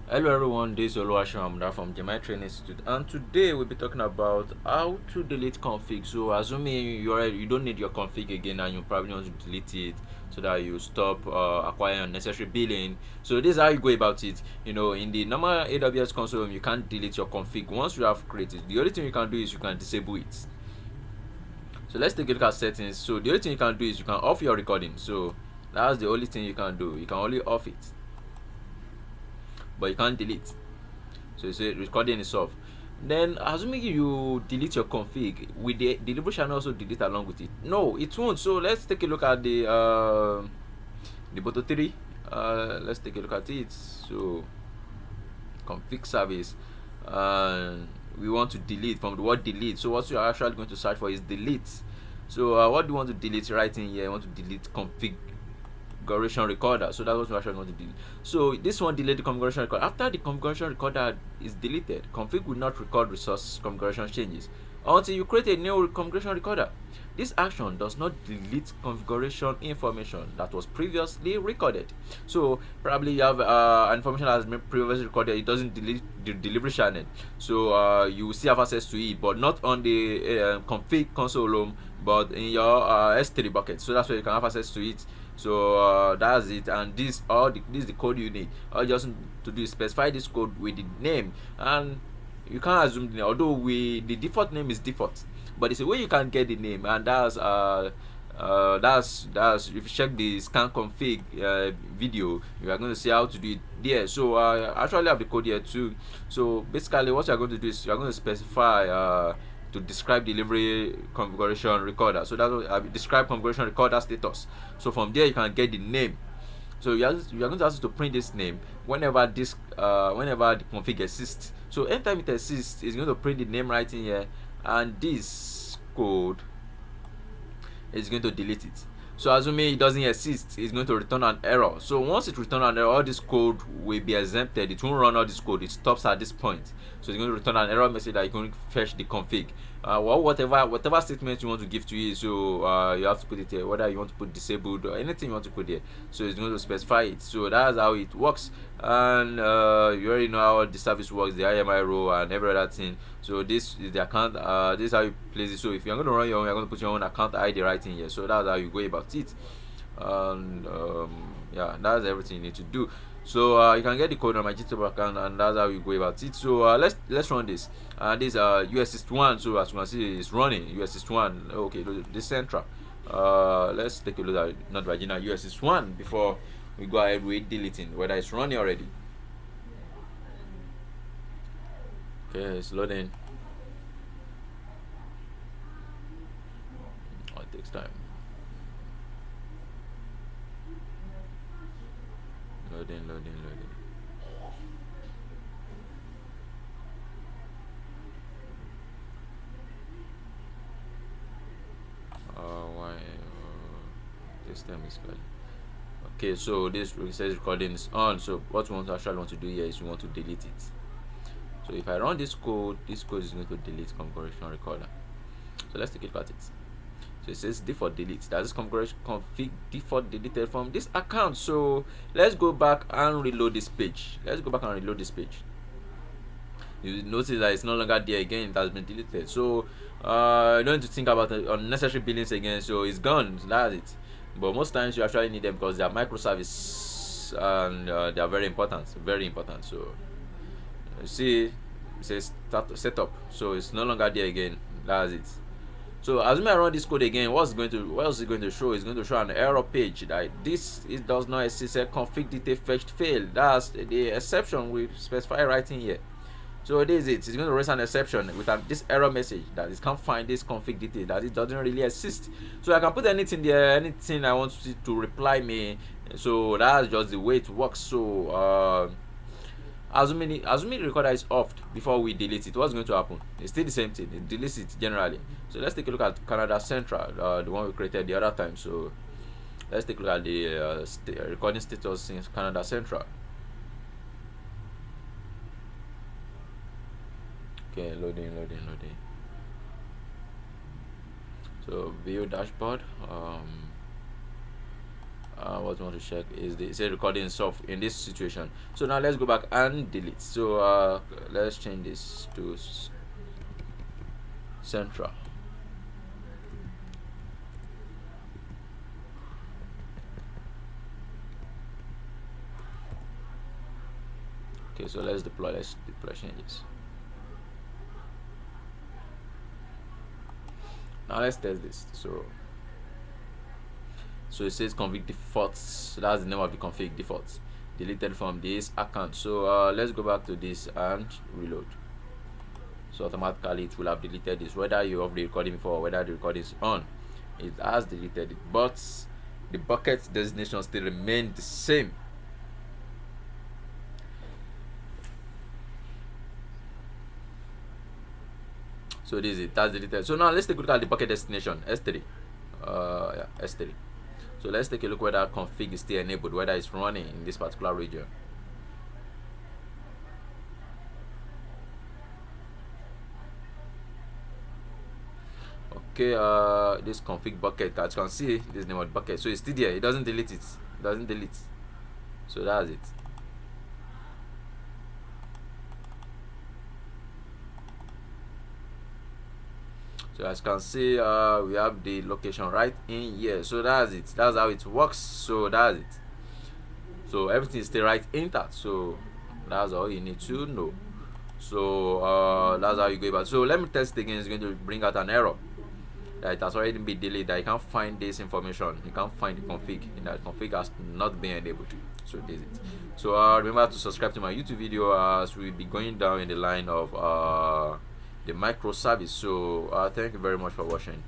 Hello everyone, this is Oluwaseun Amuda from the Training Institute, and today we'll be talking about how to delete config. So assuming you don't need your config again and you probably want to delete it so that you stop acquiring unnecessary billing. So this is how you go about it. In the normal AWS console, you can't delete your config once you have created. The only thing you can do is you can disable it. So let's take a look at settings. So the only thing you can do is you can off your recording. So that's the only thing you can do. You can only off it, but you can't delete. So you say recording is off. Then assuming you delete your config, with the delivery channel also delete along with it? No, it won't. So let's take a look at the bottom 3. Let's take a look at it. So config service, and we want to delete from the word delete. So what you are actually going to search for is delete. So what do you want to delete? Right in here, I want to delete configuration recorder. So that's what we actually want to delete. So this one delete the configuration recorder. After the configuration recorder is deleted, config will not record resource configuration changes until you create a new configuration recorder. This action does not delete configuration information that was previously recorded. So probably you have information that has been previously recorded. It doesn't delete the delivery channel. So you will still have access to it, but not on the config console home, but in your S3 bucket. So that's where you can have access to it. So that's it, and this is the code you need. All you just need to do is specify this code with the name, and you can't assume the name, although the default name is default, but it's a way you can get the name, and that's if you check the scan config video, you are going to see how to do it there. So I actually have the code here too. So basically what you are going to do is you are going to specify to describe delivery configuration recorder. So that's what I describe configuration recorder status. So from there you can get the name. So you are going to ask to print this name whenever whenever the config exists. So anytime it exists, it's going to print the name right in here, and this code is going to delete it. So assuming it doesn't exist, it's going to return an error. So once it returns an error, all this code will be exempted. It won't run all this code. It stops at this point. So it's going to return an error message that you can fetch the config. Whatever statement you want to give to it. So you have to put it here. Whether you want to put disabled or anything you want to put here. So it's going to specify it. So that's how it works. And you already know how the service works, the IMI role and every other thing. So this is the account. This is how you place it. So if you're going to run your own, you're going to put your own account ID right in here. So that's how you go about it. And yeah, that's everything you need to do. So you can get the code on my GitHub account, and that's how you go about it. So let's run this. This US1. So as you can see, it's running US1. Okay, this central. Let's take a look at not Virginia US1 before we go ahead with deleting whether it's running already. Okay, it's loading. Oh, it takes time. Loading. Why this time is good. Okay, so this says recording is on. So what we want to do here is we want to delete it. So if I run this code is going to delete configuration recorder. So let's take a look at it. So it says default delete. That is config default deleted from this account. So let's go back and reload this page. You notice that it's no longer there again. It has been deleted. So you don't need to think about unnecessary billings again. So it's gone. So that's it. But most times you actually need them because they are microservice, and they are very important. So you see, it says start setup. So it's no longer there again. That's it. So as I run this code again, what is it going to show? It's going to show an error page that it does not exist. Config detail fetched failed. That's the exception we specify right in here. So this is it. It's going to raise an exception with this error message that it can't find this config detail, that it doesn't really exist. So I can put anything there, anything I want to reply me. So that's just the way it works. So assuming the recorder is off before we delete it, what's going to happen? It's still the same thing. It deletes it generally. So let's take a look at Canada Central, the one we created the other time. So let's take a look at the recording status in Canada Central. Okay, loading. So view dashboard. what we want to check is the say recording soft in this situation. So now let's go back and delete. So let's change this to central. Okay, so let's deploy changes. Now let's test this. So it says config defaults. So that's the name of the config defaults deleted from this account. So let's go back to this and reload. So automatically it will have deleted this, whether you have the recording before or whether the recording is on. It has deleted it, but the bucket designation still remain the same. So this is it, that's deleted. So now let's take a look at the bucket destination S3. Yeah, S3. So let's take a look whether config is still enabled, whether it's running in this particular region. Okay, this config bucket, as you can see, this name of the bucket, so it's still there. It doesn't delete it. It doesn't delete. So that's it. So as you can see, we have the location right in here. So that's it. That's how it works. So that's it. So everything is still right intact. So that's all you need to know. So that's how you go about it. So let me test again. It's going to bring out an error that it has already been deleted, that you can't find this information, you can't find the config, and that config has not been enabled. So this is it. So remember to subscribe to my YouTube video as we'll be going down in the line of the microservice. So thank you very much for watching.